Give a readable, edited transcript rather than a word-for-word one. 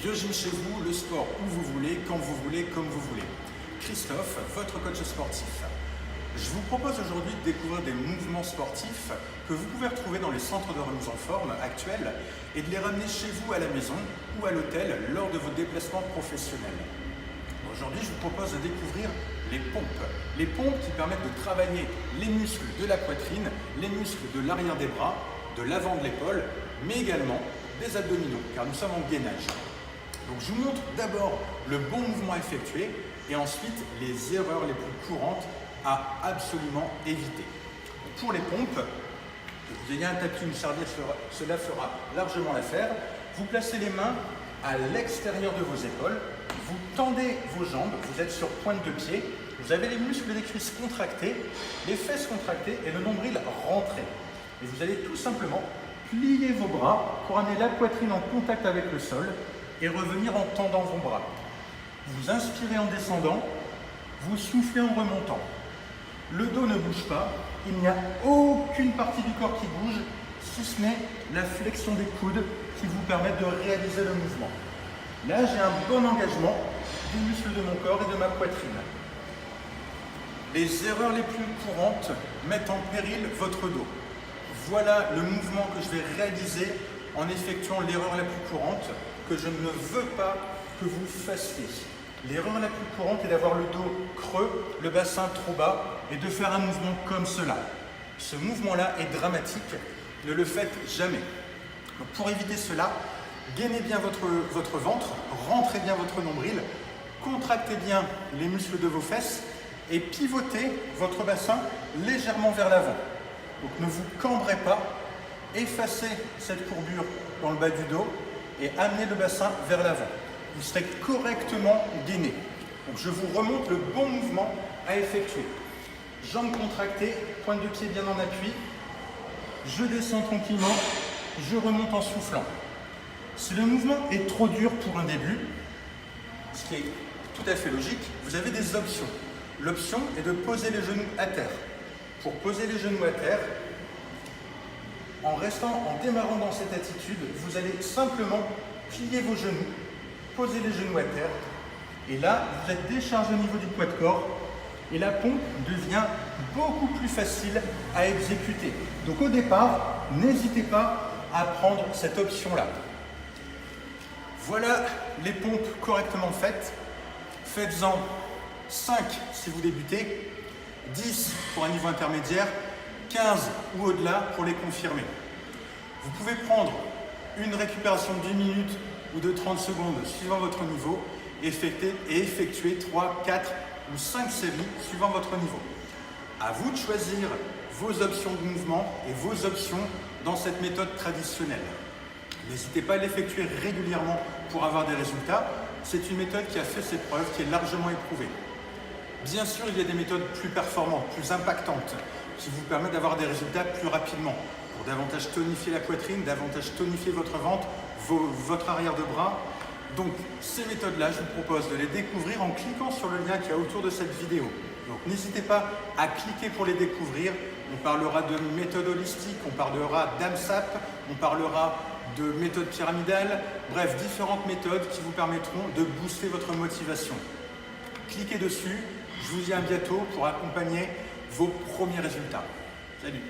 Biogym chez vous, le sport où vous voulez, quand vous voulez, comme vous voulez. Christophe, votre coach sportif. Je vous propose aujourd'hui de découvrir des mouvements sportifs que vous pouvez retrouver dans les centres de remise en forme actuels et de les ramener chez vous à la maison ou à l'hôtel lors de vos déplacements professionnels. Aujourd'hui, je vous propose de découvrir les pompes. Les pompes qui permettent de travailler les muscles de la poitrine, les muscles de l'arrière des bras, de l'avant de l'épaule, mais également des abdominaux, car nous sommes en gainage. Donc je vous montre d'abord le bon mouvement à effectuer et ensuite les erreurs les plus courantes à absolument éviter. Pour les pompes, que vous ayez un tapis ou une serviette, cela fera largement l'affaire. Vous placez les mains à l'extérieur de vos épaules, vous tendez vos jambes, vous êtes sur pointe de pied, vous avez les muscles des cuisses contractés, les fesses contractées et le nombril rentré. Et vous allez tout simplement plier vos bras pour amener la poitrine en contact avec le sol et revenir en tendant vos bras. Vous inspirez en descendant, vous soufflez en remontant. Le dos ne bouge pas, il n'y a aucune partie du corps qui bouge, si ce n'est la flexion des coudes qui vous permettent de réaliser le mouvement. Là, j'ai un bon engagement des muscles de mon corps et de ma poitrine. Les erreurs les plus courantes mettent en péril votre dos. Voilà le mouvement que je vais réaliser en effectuant l'erreur la plus courante que je ne veux pas que vous fassiez. L'erreur la plus courante est d'avoir le dos creux, le bassin trop bas et de faire un mouvement comme cela. Ce mouvement-là est dramatique, ne le faites jamais. Donc pour éviter cela, gainez bien votre ventre, rentrez bien votre nombril, contractez bien les muscles de vos fesses et pivotez votre bassin légèrement vers l'avant. Donc ne vous cambrez pas, effacez cette courbure dans le bas du dos et amenez le bassin vers l'avant. Vous serez correctement gainé. Donc je vous remonte le bon mouvement à effectuer. Jambes contractées, pointe de pied bien en appui. Je descends tranquillement, je remonte en soufflant. Si le mouvement est trop dur pour un début, ce qui est tout à fait logique, vous avez des options. L'option est de poser les genoux à terre. Pour poser les genoux à terre, en démarrant dans cette attitude, vous allez simplement plier vos genoux, poser les genoux à terre, et là, vous êtes déchargé au niveau du poids de corps, et la pompe devient beaucoup plus facile à exécuter. Donc au départ, n'hésitez pas à prendre cette option-là. Voilà les pompes correctement faites. Faites-en 5 si vous débutez, 10 pour un niveau intermédiaire, 15 ou au-delà pour les confirmer. Vous pouvez prendre une récupération de 10 minutes ou de 30 secondes suivant votre niveau et effectuer 3, 4 ou 5 séries suivant votre niveau. À vous de choisir vos options de mouvement et vos options dans cette méthode traditionnelle. N'hésitez pas à l'effectuer régulièrement pour avoir des résultats. C'est une méthode qui a fait ses preuves, qui est largement éprouvée. Bien sûr, il y a des méthodes plus performantes, plus impactantes, qui vous permettent d'avoir des résultats plus rapidement, pour davantage tonifier la poitrine, davantage tonifier votre ventre, votre arrière de bras. Donc, ces méthodes-là, je vous propose de les découvrir en cliquant sur le lien qui est autour de cette vidéo. Donc, n'hésitez pas à cliquer pour les découvrir. On parlera de méthode holistique, on parlera d'AMSAP, on parlera de méthode pyramidale, bref, différentes méthodes qui vous permettront de booster votre motivation. Cliquez dessus, je vous dis à bientôt pour accompagner vos premiers résultats. Salut!